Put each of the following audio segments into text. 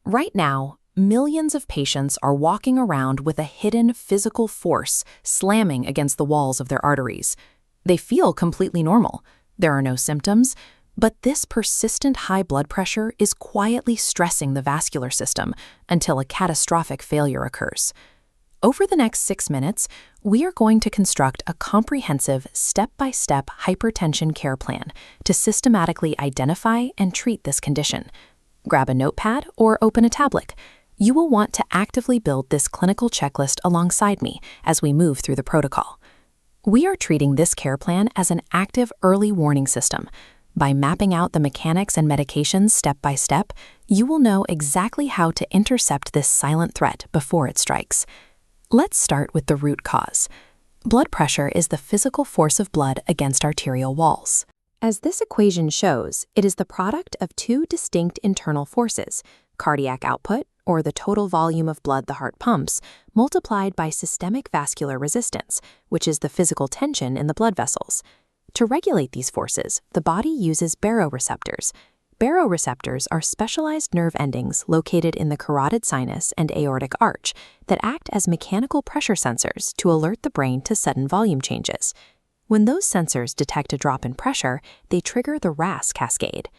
Right now, millions of patients are walking around with a hidden physical force slamming against the walls of their arteries. They feel completely normal. There are no symptoms, but this persistent high blood pressure is quietly stressing the vascular system until a catastrophic failure occurs. Over the next 6 minutes, we are going to construct a comprehensive step-by-step hypertension care plan to systematically identify and treat this condition. Grab a notepad or open a tablet. You will want to actively build this clinical checklist alongside me as we move through the protocol. We are treating this care plan as an active early warning system. By mapping out the mechanics and medications step by step, you will know exactly how to intercept this silent threat before it strikes. Let's start with the root cause. Blood pressure is the physical force of blood against arterial walls. As this equation shows, it is the product of two distinct internal forces, cardiac output, or the total volume of blood the heart pumps, multiplied by systemic vascular resistance, which is the physical tension in the blood vessels. To regulate these forces, the body uses baroreceptors. Baroreceptors are specialized nerve endings located in the carotid sinus and aortic arch that act as mechanical pressure sensors to alert the brain to sudden volume changes. When those sensors detect a drop in pressure, they trigger the RAS cascade.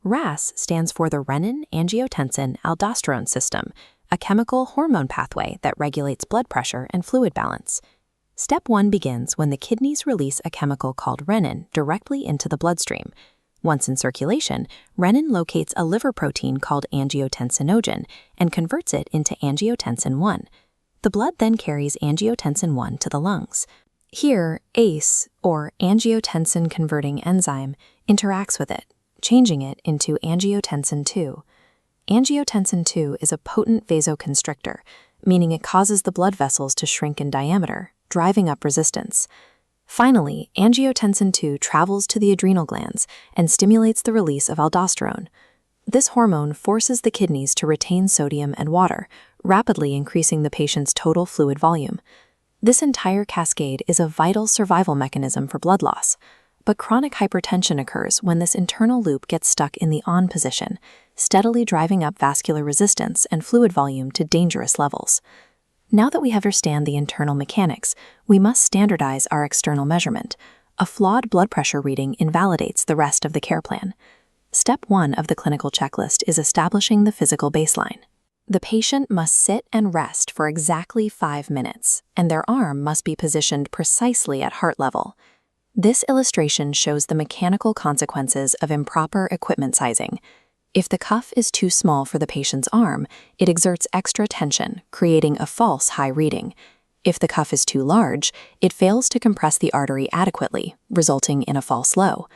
RAS stands for the renin-angiotensin-aldosterone system, a chemical hormone pathway that regulates blood pressure and fluid balance. Step 1 begins when the kidneys release a chemical called renin directly into the bloodstream. Once in circulation, renin locates a liver protein called angiotensinogen and converts it into angiotensin 1. The blood then carries angiotensin 1 to the lungs. Here, ACE, or angiotensin-converting enzyme, interacts with it, changing it into angiotensin 2. Angiotensin 2 is a potent vasoconstrictor, meaning it causes the blood vessels to shrink in diameter, driving up resistance. Finally, angiotensin 2 travels to the adrenal glands and stimulates the release of aldosterone. This hormone forces the kidneys to retain sodium and water, rapidly increasing the patient's total fluid volume. This entire cascade is a vital survival mechanism for blood loss. But chronic hypertension occurs when this internal loop gets stuck in the on position, steadily driving up vascular resistance and fluid volume to dangerous levels. Now that we understand the internal mechanics, we must standardize our external measurement. A flawed blood pressure reading invalidates the rest of the care plan. Step 1 of the clinical checklist is establishing the physical baseline. The patient must sit and rest for exactly 5 minutes, and their arm must be positioned precisely at heart level. This illustration shows the mechanical consequences of improper equipment sizing. If the cuff is too small for the patient's arm, it exerts extra tension, creating a false high reading. If the cuff is too large, it fails to compress the artery adequately, resulting in a false low.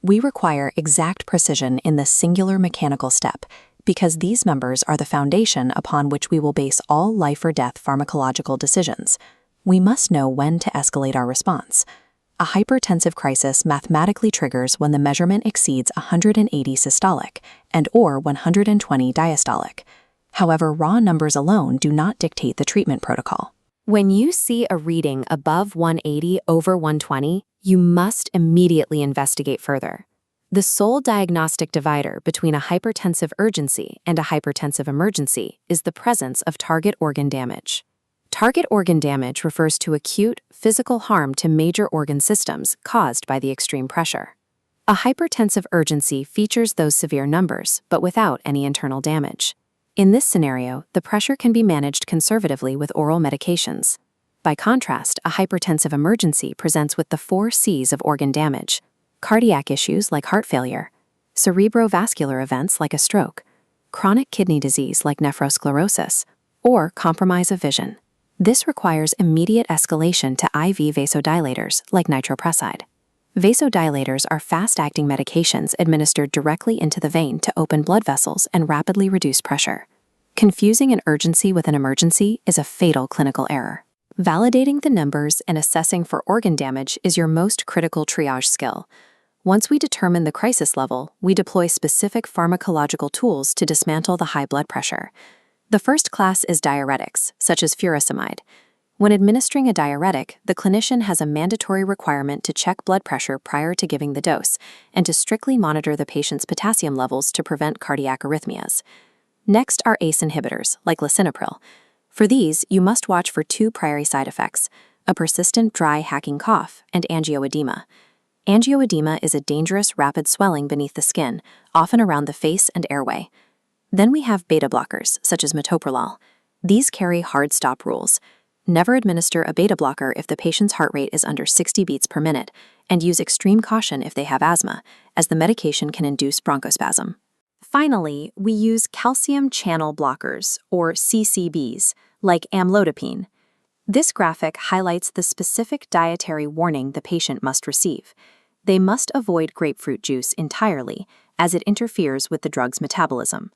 We require exact precision in this singular mechanical step, because these members are the foundation upon which we will base all life or death pharmacological decisions. We must know when to escalate our response. A hypertensive crisis mathematically triggers when the measurement exceeds 180 systolic and/or 120 diastolic. However, raw numbers alone do not dictate the treatment protocol. When you see a reading above 180 over 120, you must immediately investigate further. The sole diagnostic divider between a hypertensive urgency and a hypertensive emergency is the presence of target organ damage. Target organ damage refers to acute, physical harm to major organ systems caused by the extreme pressure. A hypertensive urgency features those severe numbers, but without any internal damage. In this scenario, the pressure can be managed conservatively with oral medications. By contrast, a hypertensive emergency presents with the 4 C's of organ damage: cardiac issues like heart failure, cerebrovascular events like a stroke, chronic kidney disease like nephrosclerosis, or compromise of vision. This requires immediate escalation to IV vasodilators like nitroprusside. Vasodilators are fast-acting medications administered directly into the vein to open blood vessels and rapidly reduce pressure. Confusing an urgency with an emergency is a fatal clinical error. Validating the numbers and assessing for organ damage is your most critical triage skill. Once we determine the crisis level, we deploy specific pharmacological tools to dismantle the high blood pressure. The first class is diuretics, such as furosemide. When administering a diuretic, the clinician has a mandatory requirement to check blood pressure prior to giving the dose and to strictly monitor the patient's potassium levels to prevent cardiac arrhythmias. Next are ACE inhibitors, like lisinopril. For these, you must watch for two primary side effects: a persistent dry hacking cough and angioedema. Angioedema is a dangerous rapid swelling beneath the skin, often around the face and airway. Then we have beta blockers, such as metoprolol. These carry hard stop rules. Never administer a beta blocker if the patient's heart rate is under 60 beats per minute, and use extreme caution if they have asthma, as the medication can induce bronchospasm. Finally, we use calcium channel blockers, or CCBs, like amlodipine. This graphic highlights the specific dietary warning the patient must receive. They must avoid grapefruit juice entirely, as it interferes with the drug's metabolism.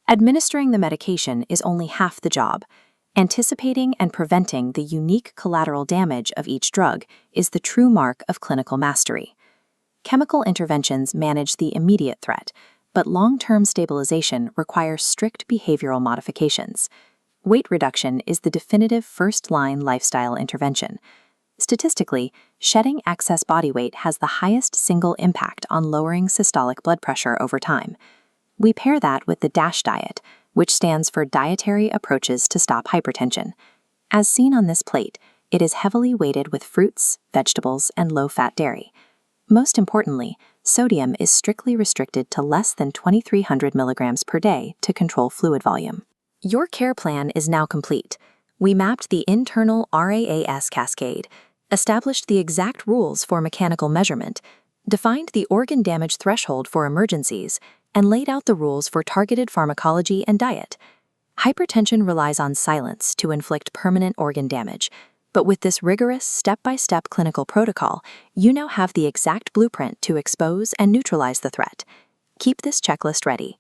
Administering the medication is only half the job. Anticipating and preventing the unique collateral damage of each drug is the true mark of clinical mastery. Chemical interventions manage the immediate threat, but long-term stabilization requires strict behavioral modifications. Weight reduction is the definitive first-line lifestyle intervention. Statistically, shedding excess body weight has the highest single impact on lowering systolic blood pressure over time. We pair that with the DASH diet, which stands for Dietary Approaches to Stop Hypertension. As seen on this plate, it is heavily weighted with fruits, vegetables, and low-fat dairy. Most importantly, sodium is strictly restricted to less than 2,300 milligrams per day to control fluid volume. Your care plan is now complete. We mapped the internal RAAS cascade, established the exact rules for mechanical measurement, defined the organ damage threshold for emergencies, and laid out the rules for targeted pharmacology and diet. Hypertension relies on silence to inflict permanent organ damage, but with this rigorous step-by-step clinical protocol, you now have the exact blueprint to expose and neutralize the threat. Keep this checklist ready.